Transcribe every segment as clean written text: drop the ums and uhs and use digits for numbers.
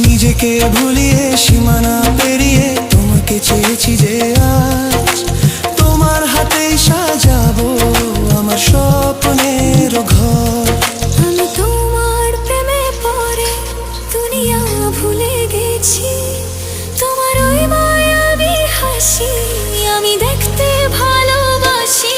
নিজেকে ভুলিয়ে সীমানা পেরিয়ে তোমাকে চেয়েছি যে আজ তোমার হাতেই সাজাবো আমার স্বপ্নের ঘর। আমি তোমার প্রেমে পড়ে দুনিয়া ভুলে গেছি, তোমার ওই মায়াবী হাসি আমি দেখতে ভালোবাসি।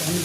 আমি